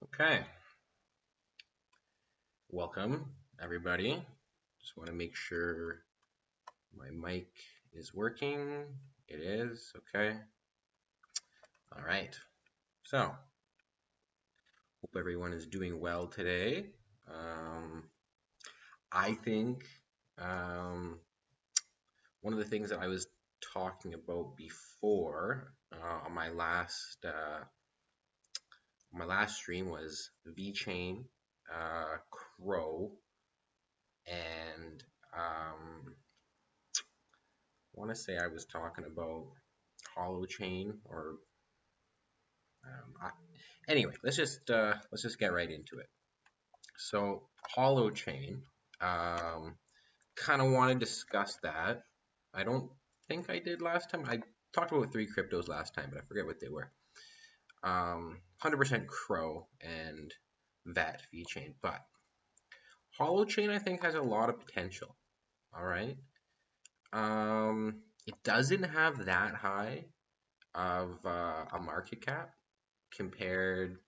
Okay, welcome everybody. Just want to make sure my mic is working. It is, okay. All right. So, hope everyone is doing well today. Um, I think um, one of the things that I was talking about before on my last stream was VeChain, Crow, and I want to say I was talking about Holochain or anyway. Let's just get right into it. So Holochain, um, kind of want to discuss that. I don't think I did last time. I talked about three cryptos last time, but I forget what they were. 100% Crow and VAT VeChain, but Holochain I think has a lot of potential. All right. It doesn't have that high of a market cap compared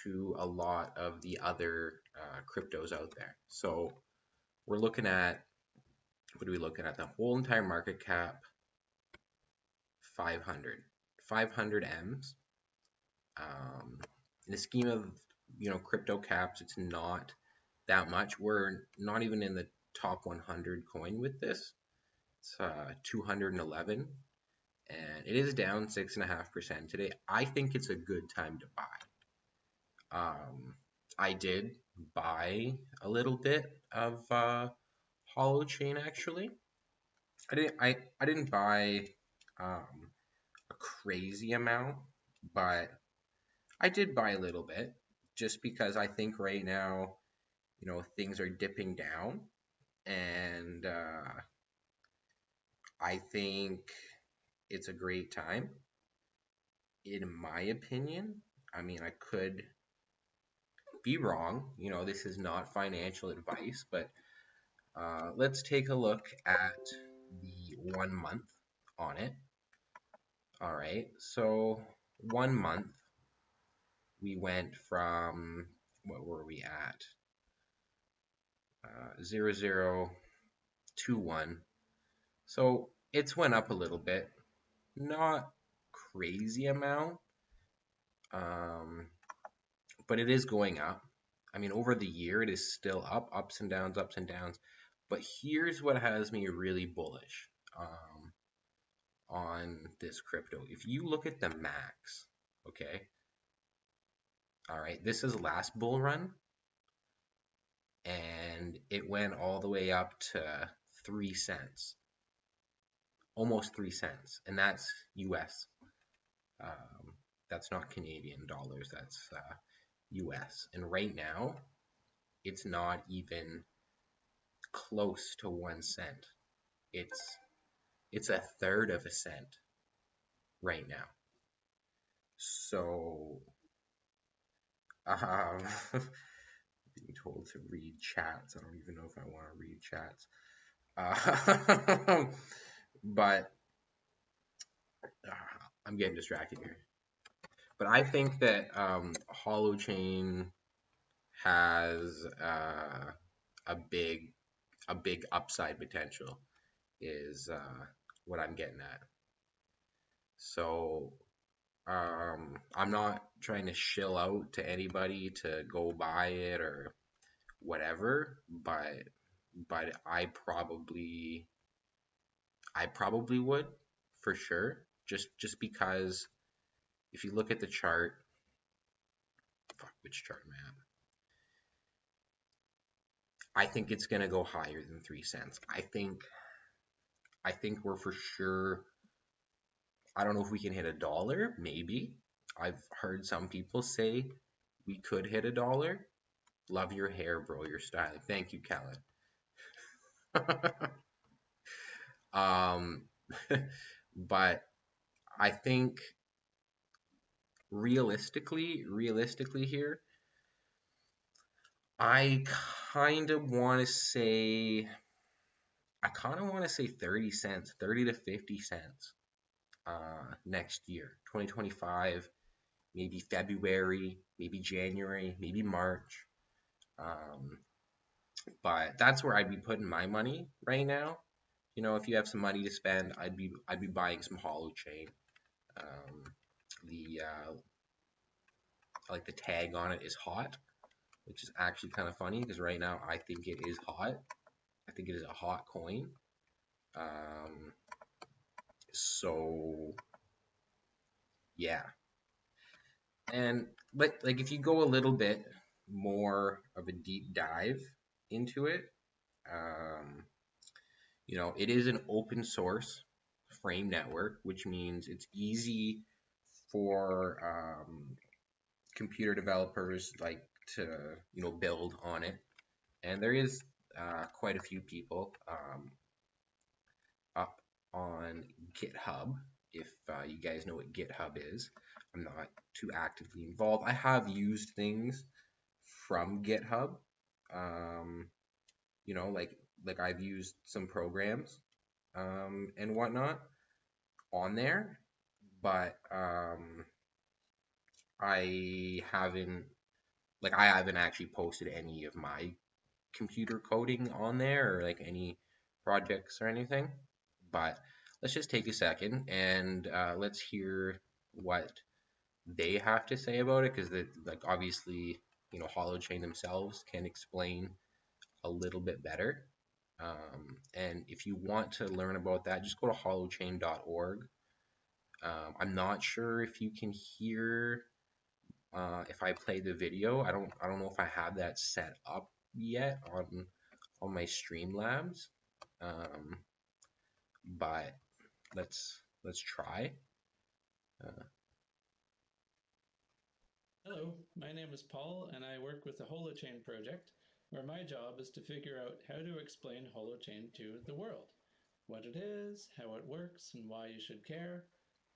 to a lot of the other cryptos out there. So we're looking at, what are we looking at? The whole entire market cap, 500 M's. In the scheme of crypto caps, it's not that much. We're not even in the top 100 coin with this. It's 211, and it is down 6.5% today. I think it's a good time to buy. I did buy a little bit of Holochain actually. I didn't buy a crazy amount, but I did buy a little bit just because I think right now, things are dipping down, and I think it's a great time, in my opinion. I mean, I could be wrong. This is not financial advice, but let's take a look at the 1 month on it. All right, so 1 month, we went from, what were we at? 0021. So it's went up a little bit, not crazy amount, but it is going up. I mean, over the year, it is still up, ups and downs, ups and downs. But here's what has me really bullish on this crypto. If you look at the max, okay, all right, this is last bull run, and it went all the way up to 3 cents, almost 3 cents, and that's US. That's not Canadian dollars, that's US. And right now, it's not even close to 1 cent. It's a third of a cent right now. So, being told to read chats. I don't even know if I want to read chats. But I'm getting distracted here. But I think that Holochain has a big upside potential, is what I'm getting at. So I'm not trying to shill out to anybody to go buy it or whatever, but I probably would, for sure, just because if you look at the chart, which chart am I think it's gonna go higher than 3 cents. I think we're for sure. I don't know if we can hit $1, maybe. I've heard some people say we could hit $1. Love your hair, bro. Your style. Thank you, Kellen. But I think realistically here, I kind of want to say 30 cents, 30 to 50 cents next year, 2025. maybe February, maybe January, maybe March. Um, but that's where I'd be putting my money right now. If you have some money to spend, I'd be buying some Holochain. Um, the like the tag on it is hot, which is actually kind of funny because right now I think it is hot. I think it is a hot coin. Um, so yeah, but like if you go a little bit more of a deep dive into it, um, it is an open source frame network, which means it's easy for computer developers like to build on it, and there is quite a few people up on GitHub. If you guys know what GitHub is, I'm not too actively involved. I have used things from GitHub, um, like I've used some programs and whatnot on there, but I haven't I haven't actually posted any of my computer coding on there or like any projects or anything. But let's just take a second and let's hear what they have to say about it because obviously Holochain themselves can explain a little bit better. And if you want to learn about that, just go to holochain.org. I'm not sure if you can hear if I play the video. I don't know if I have that set up yet on my Streamlabs. Um, but let's try. Uh, Hello, my name is Paul, and I work with the Holochain project, where my job is to figure out how to explain Holochain to the world. What it is, how it works, and why you should care.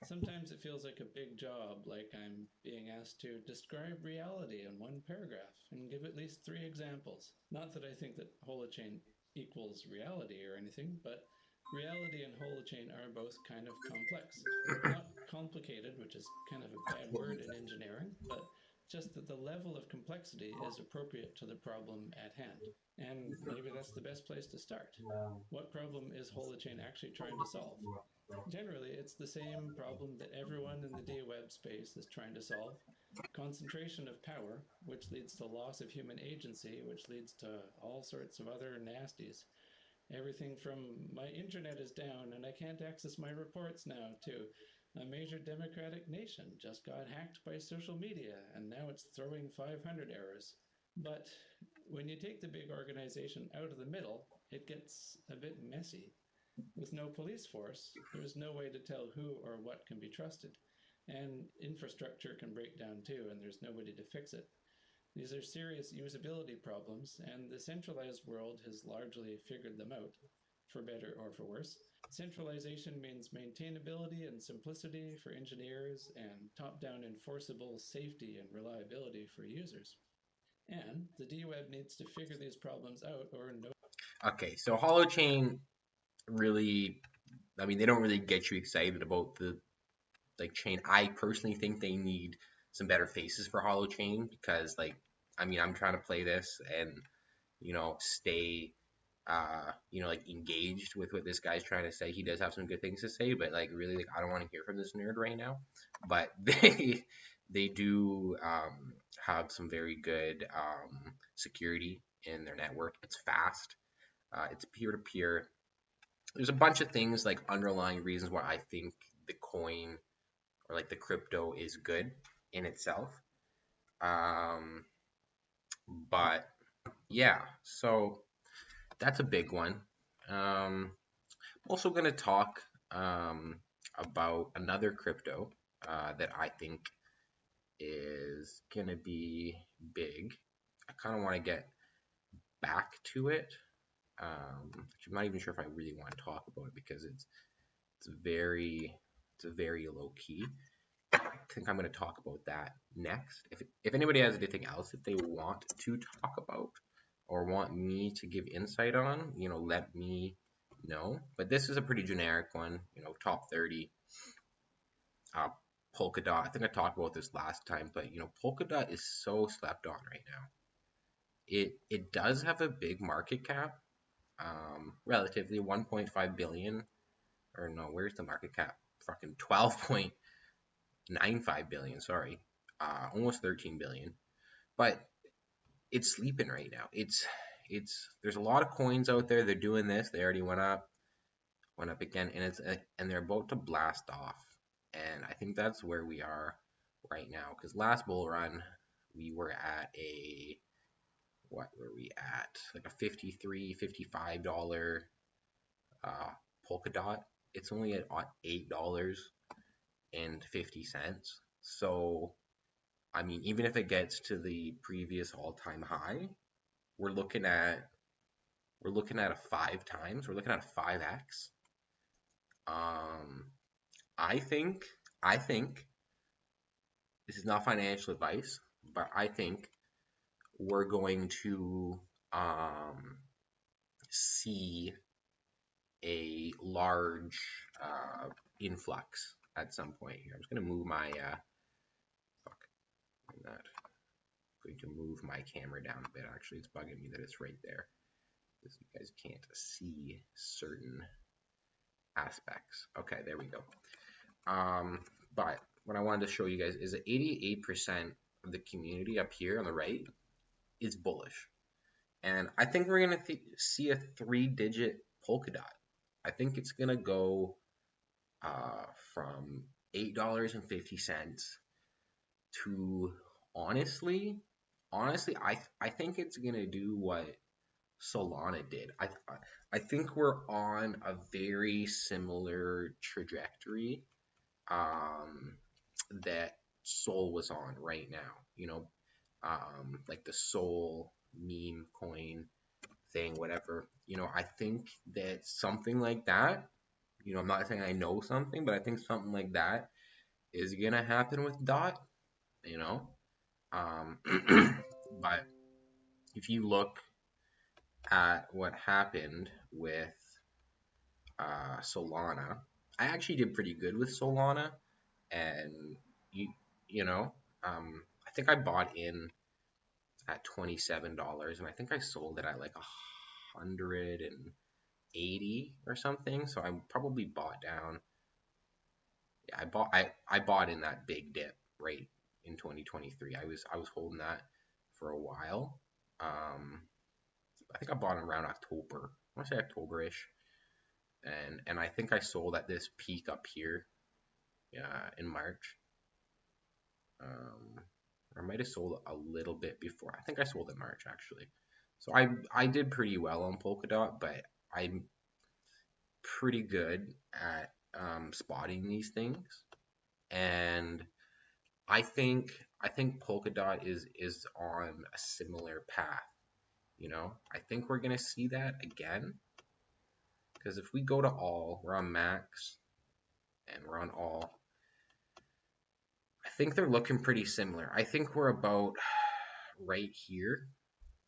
Sometimes it feels like a big job, like I'm being asked to describe reality in one paragraph and give at least 3 examples. Not that I think that Holochain equals reality or anything, but reality and Holochain are both kind of complex. Not complicated, which is kind of a bad word in engineering, but just that the level of complexity is appropriate to the problem at hand. And maybe that's the best place to start. What problem is Holochain actually trying to solve? Generally, it's the same problem that everyone in the DWeb space is trying to solve: concentration of power, which leads to loss of human agency, which leads to all sorts of other nasties. Everything from my internet is down and I can't access my reports now to a major democratic nation just got hacked by social media and now it's throwing 500 errors. But when you take the big organization out of the middle, it gets a bit messy. With no police force, there's no way to tell who or what can be trusted. And infrastructure can break down too, and there's nobody to fix it. These are serious usability problems, and the centralized world has largely figured them out, for better or for worse. Centralization means maintainability and simplicity for engineers, and top down enforceable safety and reliability for users. And the DWeb needs to figure these problems out, or no. okay, so Holochain really, I mean, they don't really get you excited about the chain. I personally think they need some better faces for Holochain because I mean, I'm trying to play this and stay engaged with what this guy's trying to say. He does have some good things to say, but really I don't want to hear from this nerd right now. But they do have some very good security in their network. It's fast. It's peer to peer. There's a bunch of things like underlying reasons why I think the coin or the crypto is good in itself. Um, but yeah, so that's a big one. I'm also going to talk about another crypto that I think is going to be big. I kind of want to get back to it. I'm not even sure if I really want to talk about it because it's very it's very low key. I think I'm going to talk about that next. If anybody has anything else that they want to talk about or want me to give insight on, let me know. But this is a pretty generic one, top 30. Polkadot. I think I talked about this last time, but Polkadot is so slept on right now. It does have a big market cap, relatively 1.5 billion, or no, where's the market cap? Fucking 12.95 billion. Sorry, almost 13 billion. But it's sleeping right now. It's there's a lot of coins out there. They're doing this. They already went up again, and they're about to blast off. And I think that's where we are right now. Because last bull run, we were at a what were we at? Like a 53, $55 polka dot. It's only at $8.50. So I mean, even if it gets to the previous all-time high, we're looking at a 5 times. We're looking at a 5x. Um, I think this is not financial advice, but I think we're going to see a large influx at some point here. I'm just going to move my fuck, I'm not going to move my camera down a bit. Actually, it's bugging me that it's right there because you guys can't see certain aspects. Okay, there we go. But what I wanted to show you guys is that 88% of the community up here on the right is bullish. And I think we're going to see a 3-digit polka dot. I think it's going to go from $8.50 to honestly, I think it's going to do what Solana did. I think we're on a very similar trajectory that Sol was on right now. Like the Sol meme coin thing, whatever. I think that something like that. I'm not saying I know something, but I think something like that is gonna happen with Dot. You know, but if you look at what happened with Solana, I actually did pretty good with Solana, and you you know, I think I bought in at $27, and I think I sold it at like 180 or something. So I probably bought down. Yeah, I bought in that big dip right in 2023. I was holding that for a while. I think I bought it around October. I want to say October-ish, and I think I sold at this peak up here, in March. I might have sold a little bit before. I think I sold in March actually. So I did pretty well on Polkadot, but I'm pretty good at spotting these things, and I think Polkadot is on a similar path. I think we're gonna see that again because if we go to all, we're on max and we're on all. I think they're looking pretty similar. I think we're about right here.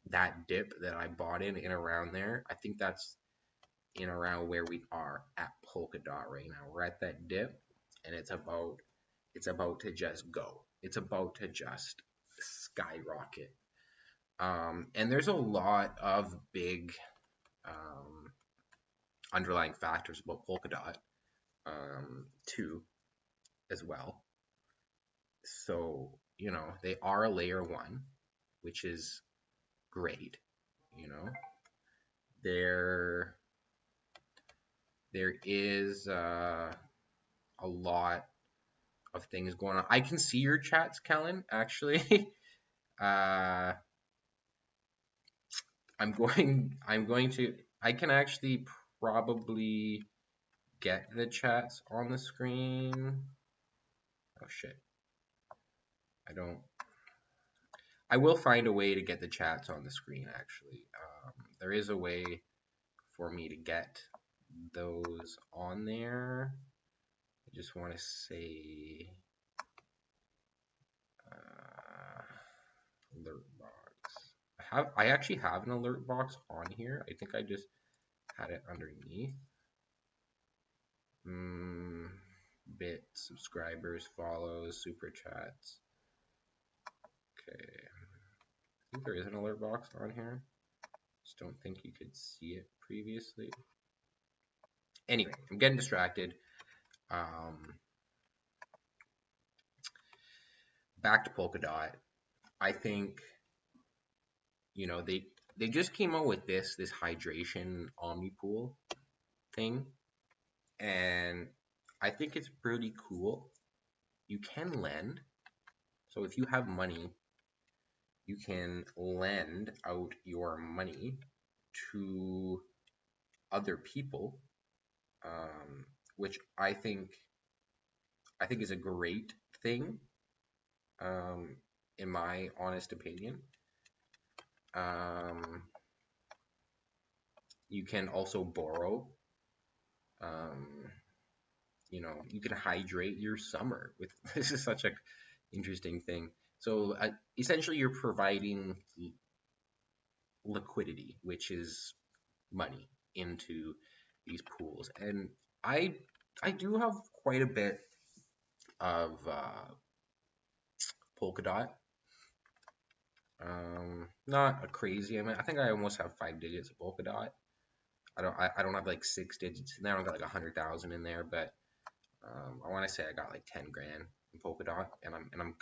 That dip that I bought in around there, I think that's in around where we are at Polkadot right now. We're at that dip, and it's about to just go. It's about to just skyrocket. And there's a lot of big underlying factors about Polkadot too, as well. So they are a layer one, which is great. You know, there is a lot of things going on. I can see your chats, Kellen. Actually, uh, I can actually probably get the chats on the screen. Oh shit. I will find a way to get the chats on the screen actually. There is a way for me to get those on there. I just want to say alert box. I actually have an alert box on here. I think I just had it underneath. bit, subscribers, follows, super chats. Okay, I think there is an alert box on here. Just don't think you could see it previously. Anyway, I'm getting distracted. Back to Polkadot. I think, you know, they just came out with this hydration omnipool thing, and I think it's pretty cool. You can lend, so if you have money, you can lend out your money to other people, which I think is a great thing, in my honest opinion. You can also borrow. You know, you can hydrate your summer with this is such a interesting thing. So essentially, you're providing liquidity, which is money, into these pools, and I I do have quite a bit of Polkadot. Not a crazy amount. I think I almost have 5 digits of Polkadot. I don't have like 6 digits in there. I don't got like 100,000 in there, but I want to say I got like 10 grand in Polkadot, and I'm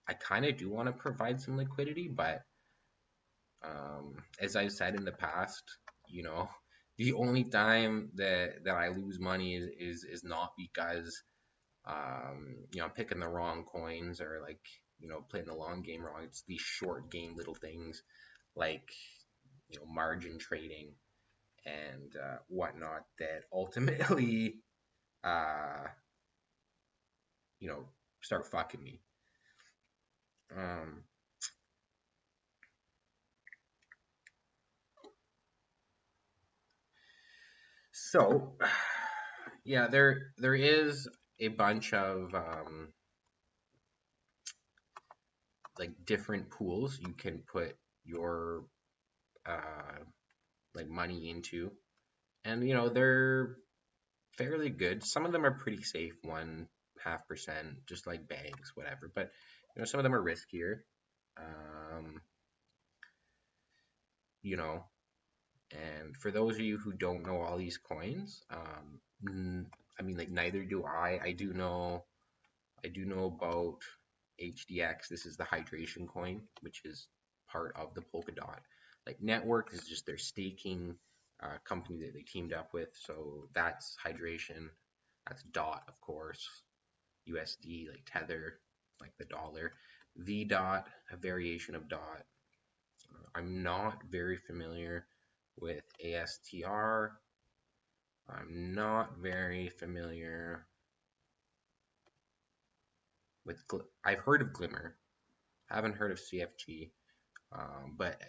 I kind of do want to provide some liquidity, but as I've said in the past, you know, the only time that I lose money is not because you know, I'm picking the wrong coins or like, you know, playing the long game wrong. It's these short game little things like, you know, margin trading and whatnot that ultimately, you know, start fucking me. So yeah, there is a bunch of like different pools you can put your like money into, and you know they're fairly good. Some of them are pretty safe, 1.5%, just like banks, whatever. But you know some of them are riskier. Um, you know, and for those of you who don't know all these coins, I mean, like neither do I. I do know about HDX. This is the hydration coin, which is part of the Polkadot. Like network is just their staking company that they teamed up with. So that's hydration. That's DOT, of course. USD, like Tether, like the dollar. V dot, a variation of DOT. I'm not very familiar with ASTR. I'm not very familiar with. I've heard of Glimmer. Haven't heard of CFG. But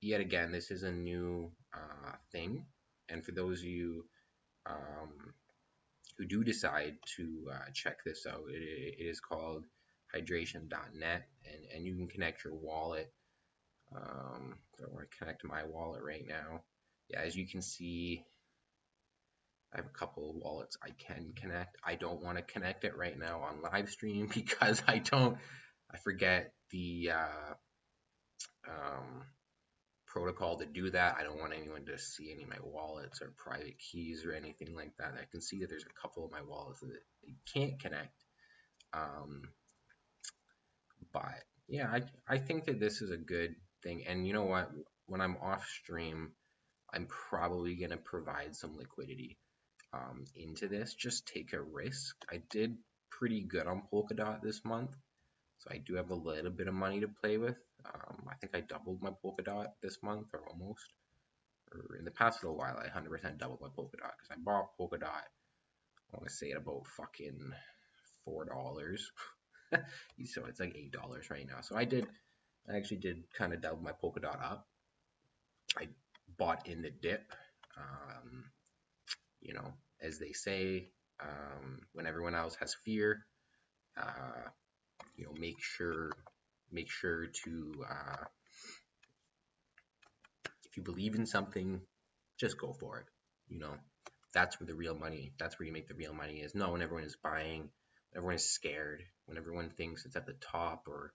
yet again, this is a new thing. And for those of you who do decide to check this out, it is called hydration.net, and you can connect your wallet. So I want to connect my wallet right now. Yeah, as you can see, I have a couple of wallets I can connect. I don't want to connect it right now on live stream because I forget the protocol to do that. I don't want anyone to see any of my wallets or private keys or anything like that. I can see that there's a couple of my wallets that you can't connect. But yeah, I think that this is a good thing. And you know what? When I'm off stream, I'm probably going to provide some liquidity into this. Just take a risk. I did pretty good on Polkadot this month, so I do have a little bit of money to play with. I think I doubled my Polkadot this month, or almost. Or in the past little while, I 100% doubled my Polkadot because I bought Polkadot. I want to say at about fucking $4. So it's like $8 right now. So I actually did kind of double my Polkadot up. I bought in the dip. You know, as they say, when everyone else has fear, you know, make sure to if you believe in something, just go for it. You know, that's where the real money, that's where you make the real money is. No, when everyone is buying, when everyone is scared, when everyone thinks it's at the top or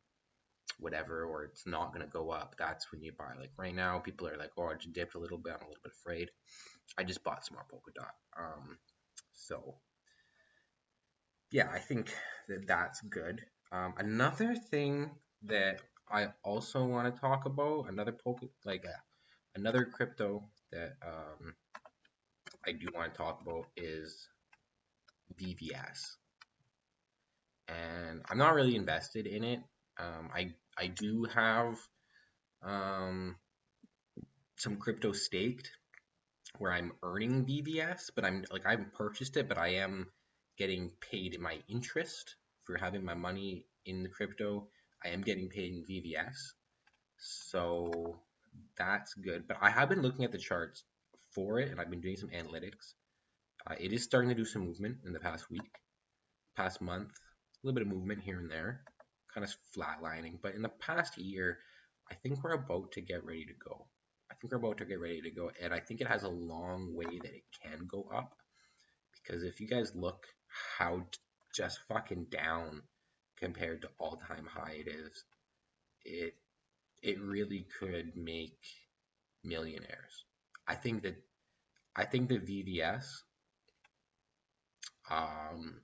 whatever, or it's not going to go up, that's when you buy. Like right now, people are like, oh, I just dipped a little bit. I'm a little bit afraid. I just bought some more polka dot. So yeah, I think that that's good. Another thing that I also want to talk about, another crypto that I do want to talk about is VVS, and I'm not really invested in it. I do have um, some crypto staked where I'm earning VVS, but I haven't purchased it, but I am getting paid in my interest for having my money in the crypto. I am getting paid in VVS, so that's good. But I have been looking at the charts for it, and I've been doing some analytics. It is starting to do some movement in the past week, past month, a little bit of movement here and there, kind of flatlining. But in the past year, I think we're about to get ready to go. I think we're about to get ready to go, and I think it has a long way that it can go up. Because if you guys look how just fucking down compared to all-time high it is, it it really could make millionaires. I think that I think the VVS, um,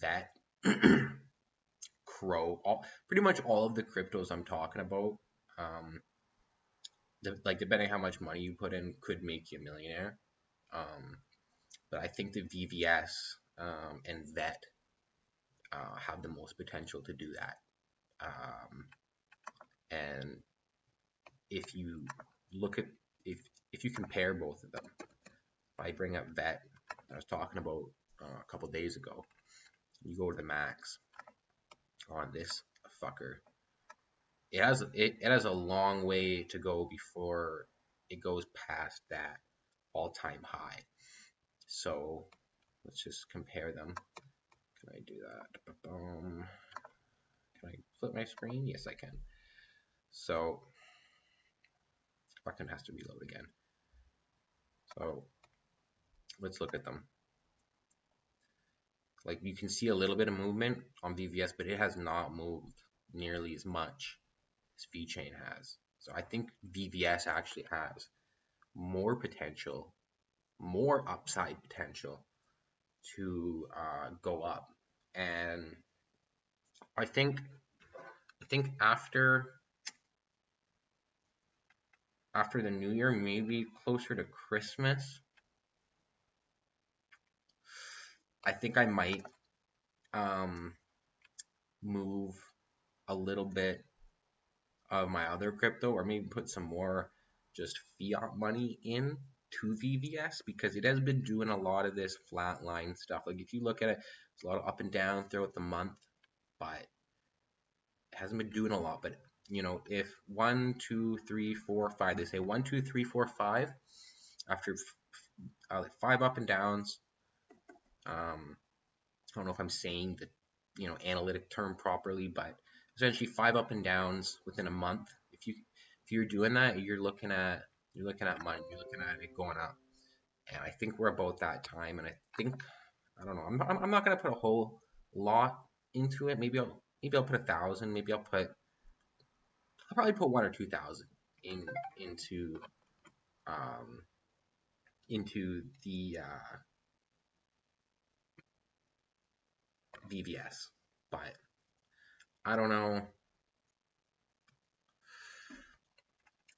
that Crow, pretty much all of the cryptos I'm talking about, um, like depending how much money you put in, could make you a millionaire. Um, but I think the VVS and VET have the most potential to do that. Um, and if you look at if you compare both of them, if I bring up VET, I was talking about a couple days ago, you go to the max on this fucker. It has a long way to go before it goes past that all-time high. So let's just compare them. Can I do that? Can I flip my screen? Yes, I can. So fucking has to reload again. So let's look at them. Like you can see a little bit of movement on VVS, but it has not moved nearly as much as VeChain has. So I think VVS actually has more potential, more upside potential to go up. And I think after the new year, maybe closer to Christmas, I think I might move a little bit of my other crypto, or maybe put some more just fiat money in to VVS, because it has been doing a lot of this flatline stuff. Like if you look at it, it's a lot of up and down throughout the month, but it hasn't been doing a lot. But if 1, 2, 3, 4, 5, they say 1, 2, 3, 4, 5 after 5 up and downs. I don't know if I'm saying the analytic term properly, but essentially 5 up and downs within a month. If you're doing that, you're looking at money, you're looking at it going up, and I think we're about that time. And I don't know, I'm not gonna put a whole lot into it. Maybe I'll put 1,000. I'll probably put 1 or 2,000 into um into the VVS, but I don't know.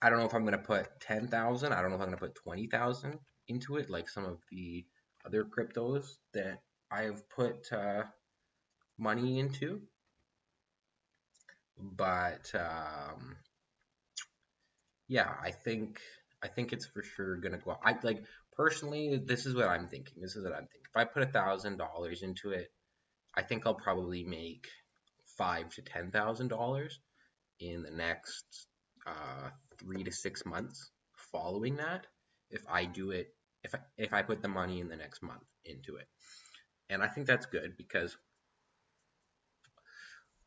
I don't know if I'm gonna put 10,000. I don't know if I'm gonna put 20,000 into it, like some of the other cryptos that I've put money into. But yeah, I think it's for sure gonna go up. I like personally, this is what I'm thinking. If I put $1,000 into it, I think I'll probably make $5,000 to $10,000 in the next 3 to 6 months following that. If I do it, if I put the money in the next month into it, and I think that's good, because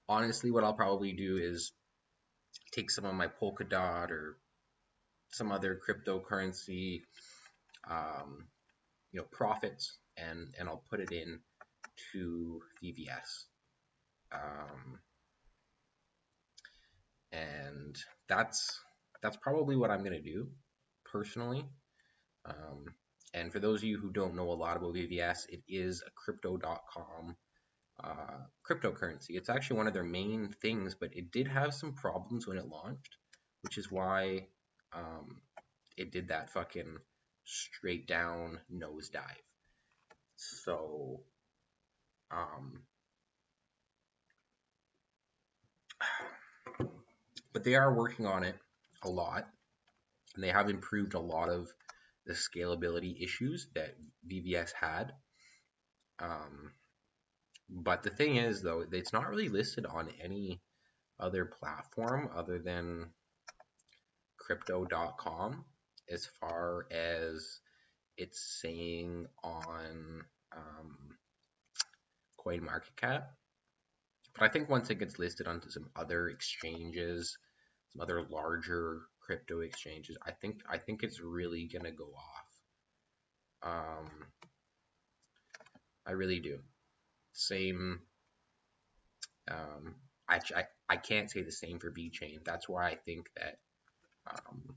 honestly, what I'll probably do is take some of my Polkadot or some other cryptocurrency, um, profits, and I'll put it in to VVS. Um, and that's probably what I'm gonna do personally. Um, and for those of you who don't know a lot about VVS, it is a crypto.com cryptocurrency. It's actually one of their main things, but it did have some problems when it launched, which is why um, it did that fucking straight down nosedive. So, um, but they are working on it a lot, and they have improved a lot of the scalability issues that VVS had. Um, but the thing is, though, it's not really listed on any other platform other than crypto.com as far as it's saying on CoinMarketCap. But I think once it gets listed onto some other exchanges, some other larger crypto exchanges, I think it's really gonna go off. I really do. Same. Um, I can't say the same for VeChain. That's why I think that um,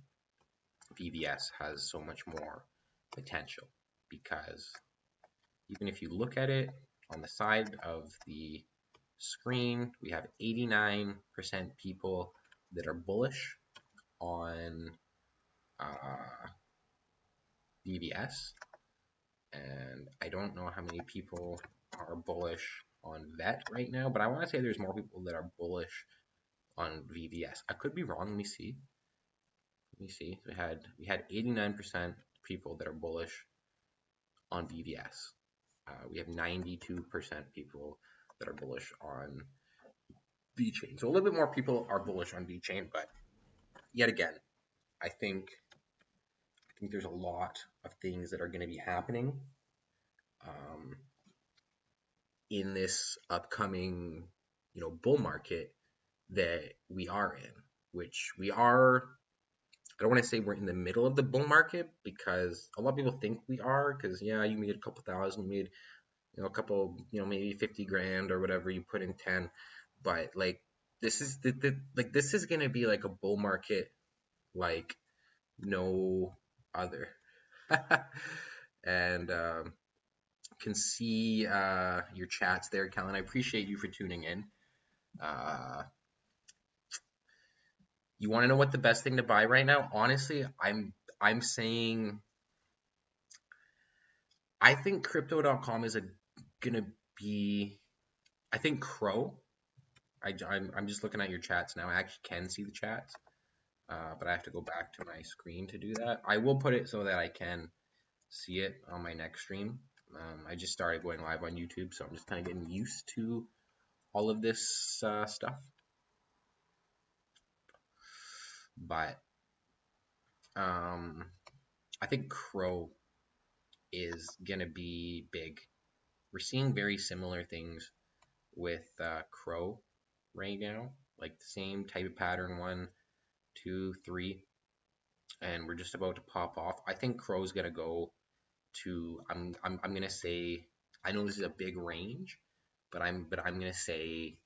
VVS has so much more potential, because even if you look at it on the side of the screen, we have 89% people that are bullish on VVS, and I don't know how many people are bullish on VET right now, but I want to say there's more people that are bullish on VVS. I could be wrong. Let me see. We had 89% people that are bullish on VVS. We have 92% people that are bullish on VeChain. So a little bit more people are bullish on VeChain, but yet again, I think there's a lot of things that are going to be happening um, in this upcoming, bull market that we are in, which we are. I don't want to say we're in the middle of the bull market, because a lot of people think we are. Because yeah, you made a couple thousand, you made a couple, maybe 50 grand or whatever. You put in 10, but like this is this is gonna be like a bull market like no other. And can see your chats there, Kellen. I appreciate you for tuning in. Uh, you want to know what the best thing to buy right now? Honestly, I'm saying I think crypto.com is gonna be. I think Crow. I'm just looking at your chats now. I actually can see the chats, but I have to go back to my screen to do that. I will put it so that I can see it on my next stream. I just started going live on YouTube, so I'm just kind of getting used to all of this stuff. But I think Crow is gonna be big. We're seeing very similar things with Crow right now, like the same type of pattern, 1, 2, 3, and we're just about to pop off. I think Crow's gonna go to. I'm gonna say. I know this is a big range, but I'm gonna say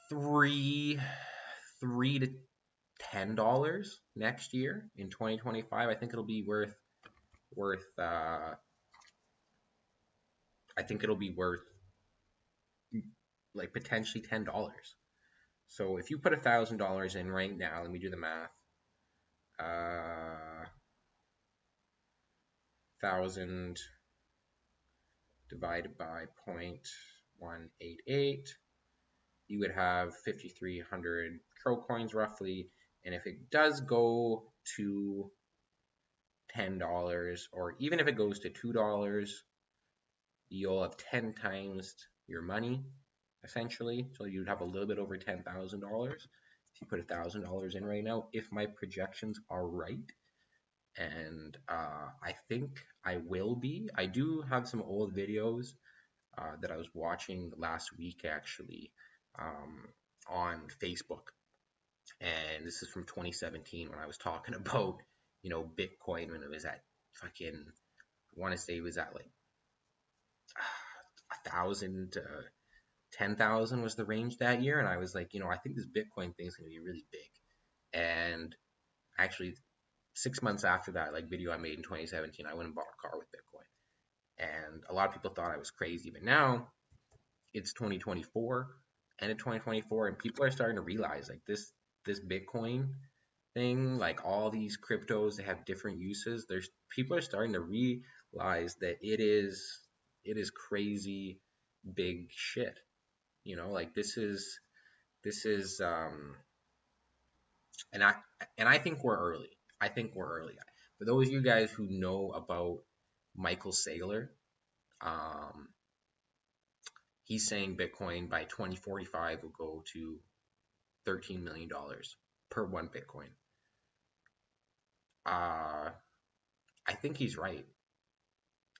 three to $10 next year in 2025. I think it'll be worth. I think it'll be worth like potentially $10. So if you put $1,000 in right now, let me do the math. 1,000 divided by 0.188, you would have 5,300 Crow coins roughly. And if it does go to $10, or even if it goes to $2, you'll have 10 times your money essentially. So you'd have a little bit over $10,000 if you put $1,000 in right now, if my projections are right. And I think I will be. I do have some old videos that I was watching last week actually on Facebook, and this is from 2017 when I was talking about Bitcoin when it was at fucking, I want to say it was at like 1,000 to 10,000 was the range that year, and I was like, I think this Bitcoin thing is gonna be really big. And actually, 6 months after that, like video I made in 2017, I went and bought a car with Bitcoin, and a lot of people thought I was crazy, but now it's 2024, end of 2024, and people are starting to realize like this Bitcoin thing, like all these cryptos, they have different uses. There's people are starting to realize that it is crazy big shit. Like this is and I think we're early. I think we're early. For those of you guys who know about Michael Saylor, um, he's saying Bitcoin by 2045 will go to $13 million per one Bitcoin. Uh, I think he's right.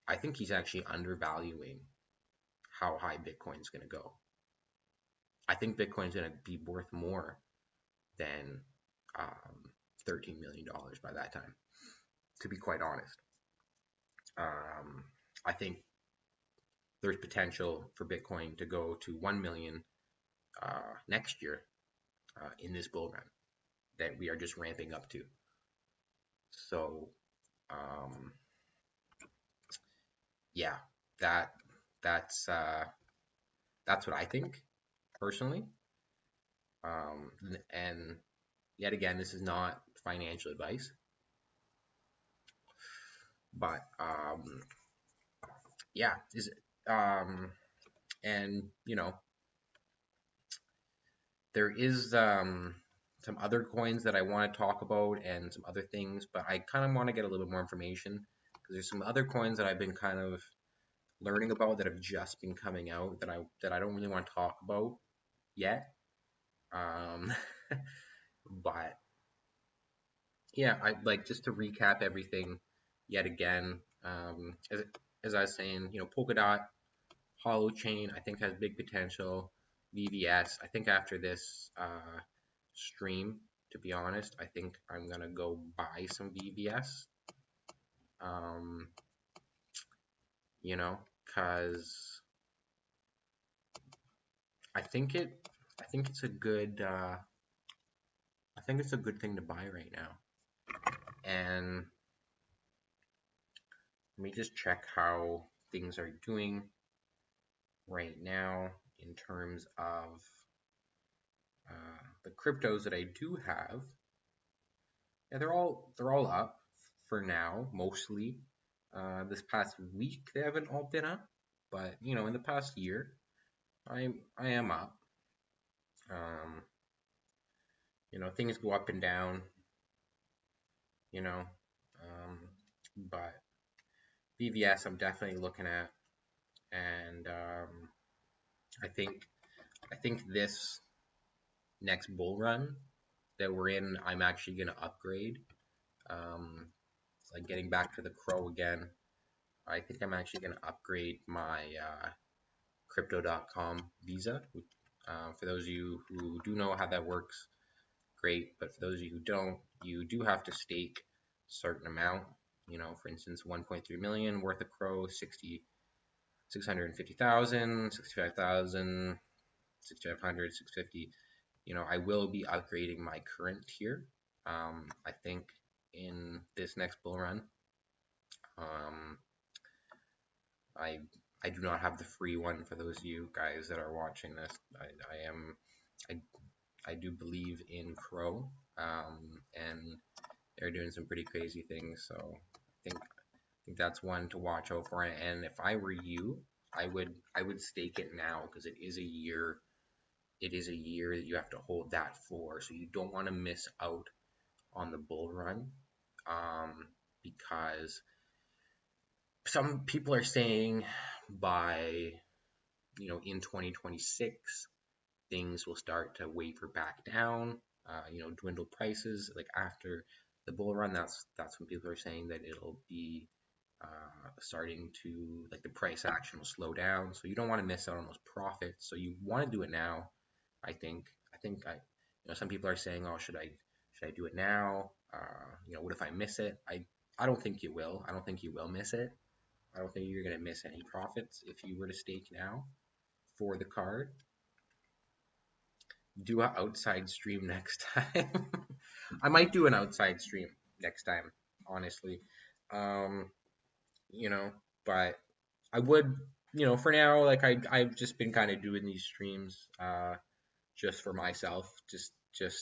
I think he's actually undervaluing how high Bitcoin's going to go. I think Bitcoin's going to be worth more than $13 million by that time, to be quite honest. I think there's potential for Bitcoin to go to 1 million next year in this bull run that we are just ramping up to. So, yeah, that that's that's what I think personally. And yet again, this is not financial advice, but yeah, and there is some other coins that I want to talk about and some other things, but I kind of want to get a little bit more information because there's some other coins that I've been kind of learning about that have just been coming out that I don't really want to talk about yet. But yeah, I like just to recap everything yet again. As I was saying, Polkadot, Holochain, I think has big potential. VVS, I think after this stream, to be honest, I think I'm gonna go buy some VVS. Um, because I think it's a good I think it's a good thing to buy right now. And let me just check how things are doing right now in terms of the cryptos that I do have. Yeah, they're all up for now, mostly. This past week they haven't all been up, but in the past year, I am up. Um, things go up and down, you know, but BVS I'm definitely looking at, and I think this next bull run that we're in, I'm actually gonna upgrade. It's like getting back to the crow again. I think I'm actually gonna upgrade my crypto.com Visa. For those of you who do know how that works, great. But for those of you who don't, you do have to stake a certain amount. For instance, 1.3 million worth of crow, 650,000, 65,000, 6,500, 650. I will be upgrading my current tier. I think in this next bull run. I do not have the free one for those of you guys that are watching this. I do believe in Crow, and they're doing some pretty crazy things. So I think that's one to watch out for. And if I were you, I would stake it now because it is a year. It is a year that you have to hold that for, so you don't want to miss out on the bull run, because some people are saying by in 2026 things will start to waver back down, dwindle prices like after the bull run. That's when people are saying that it'll be starting to, like, the price action will slow down, so you don't want to miss out on those profits, so you want to do it now. I think some people are saying, oh, should I do it now? What if I miss it? I don't think you will. I don't think you will miss it. I don't think you're gonna miss any profits if you were to stake now for the card. Do an outside stream next time. I might do an outside stream next time, honestly. Um, you know, but I would, for now, like I've just been kind of doing these streams just for myself, just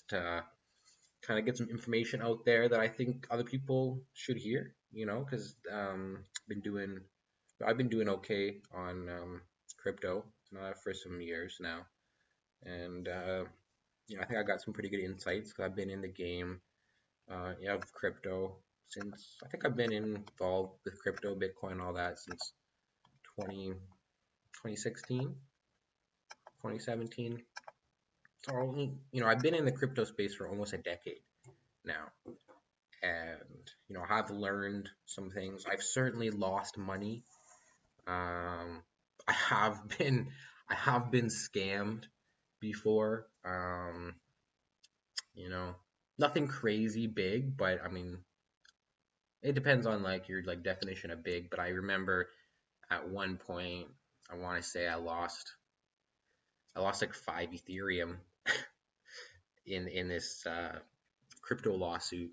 kind of get some information out there that I think other people should hear, because I've been doing okay on crypto for some years now, and I think I got some pretty good insights because I've been in the game, of crypto since I think I've been involved with crypto, Bitcoin, all that since 20, 2016, 2017. So, I've been in the crypto space for almost a decade now. And, I've learned some things. I've certainly lost money. I have been, I have been scammed before. You know, Nothing crazy big, but I mean, it depends on like your like definition of big. But I remember at one point, I want to say I lost like 5 Ethereum in this crypto lawsuit,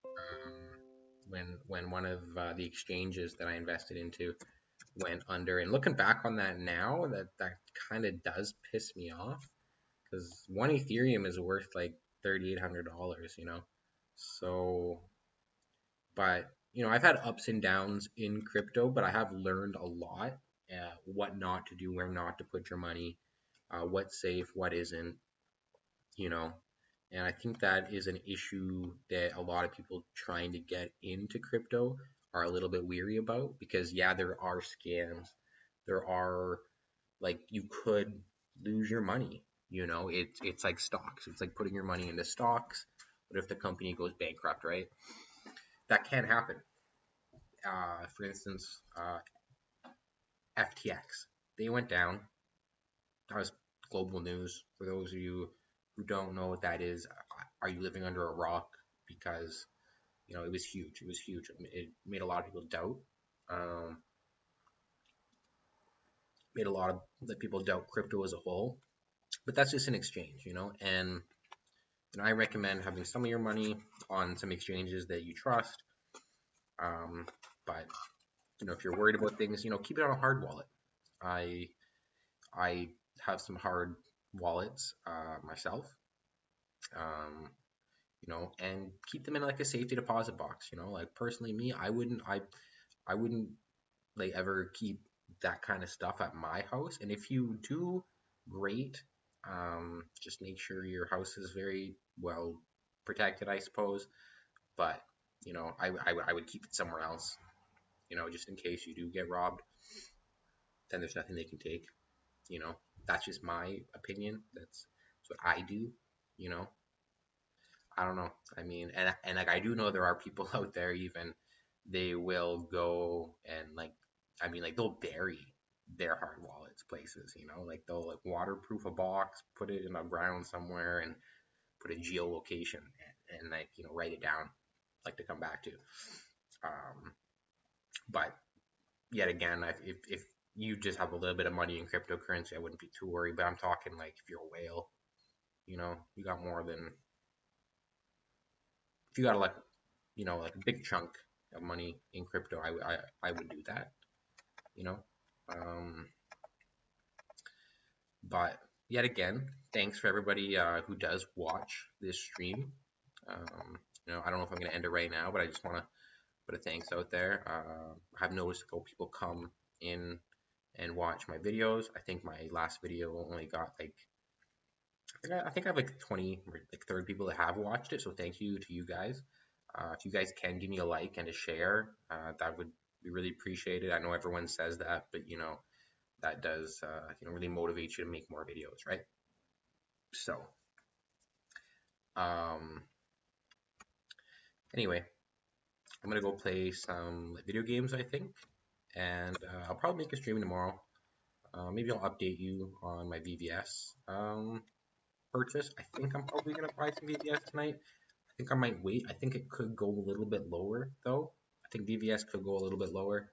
um, when one of the exchanges that I invested into went under. And looking back on that now, that kind of does piss me off because one Ethereum is worth like $3,800, So, but I've had ups and downs in crypto, but I have learned a lot, what not to do, where not to put your money, what's safe, what isn't, you know. And I think that is an issue that a lot of people trying to get into crypto are a little bit weary about because, yeah, there are scams. There are, like, you could lose your money. It's like stocks. It's like putting your money into stocks. What if the company goes bankrupt, right? That can happen. For instance, FTX, they went down. That was global news. For those of you who don't know what that is, are you living under a rock? Because it was huge. It was huge. It made a lot of people doubt. Um, Made a lot of the people doubt crypto as a whole. But that's just an exchange, And I recommend having some of your money on some exchanges that you trust. But if you're worried about things, keep it on a hard wallet. I I have some hard wallets myself, um, and keep them in like a safety deposit box. Like personally, me, I wouldn't like ever keep that kind of stuff at my house. And if you do, great. Just make sure your house is very well protected, I suppose. But I would keep it somewhere else. Just in case you do get robbed, then there's nothing they can take. You know, that's just my opinion. That's what I do. You know, I don't know. I mean, and like I do know there are people out there even they will go and like I mean like they'll bury their hard wallets places. Like they'll like waterproof a box, put it in the ground somewhere, and put a geolocation and like write it down, like to come back to. Um, but yet again, if you just have a little bit of money in cryptocurrency, I wouldn't be too worried. But I'm talking like if you're a whale, you got more than if you got like like a big chunk of money in crypto, I would do that, you know. Um, but yet again, thanks for everybody who does watch this stream. I don't know if I'm gonna end it right now, but I just want to put a thanks out there. I've noticed a couple people come in and watch my videos. I think my last video only got like I think I have like 20 or like 30 people that have watched it. So thank you to you guys. If you guys can give me a like and a share, that would be really appreciated. I know everyone says that, but that does really motivate you to make more videos, right? So um, anyway, I'm gonna go play some video games, I think, and I'll probably make a stream tomorrow. Maybe I'll update you on my VVS purchase. I think I'm probably gonna buy some VVS tonight. think I might wait. I think it could go a little bit lower though. I think BVS could go a little bit lower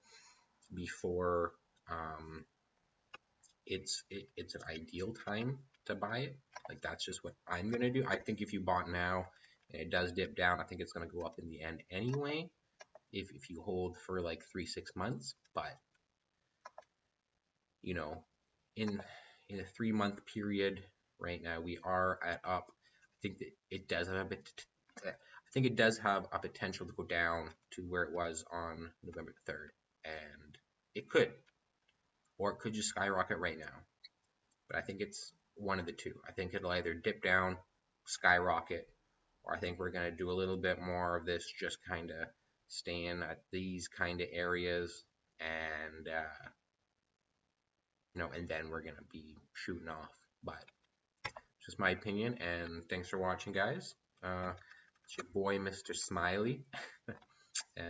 before um, it's an ideal time to buy it. Like that's just what I'm gonna do. I think if you bought now and it does dip down, I think it's gonna go up in the end anyway. If you hold for like 3-6 months, but you know, in a 3 month period right now, we are at up. I think that it does have a bit. I think it does have a potential to go down to where it was on November 3rd, and it could, or it could just skyrocket right now. But I think it's one of the two. I think it'll either dip down, skyrocket, or I think we're going to do a little bit more of this, just kind of staying at these kind of areas, and and then we're going to be shooting off. But it's just my opinion, and thanks for watching, guys. It's your boy, Mr. Smiley. And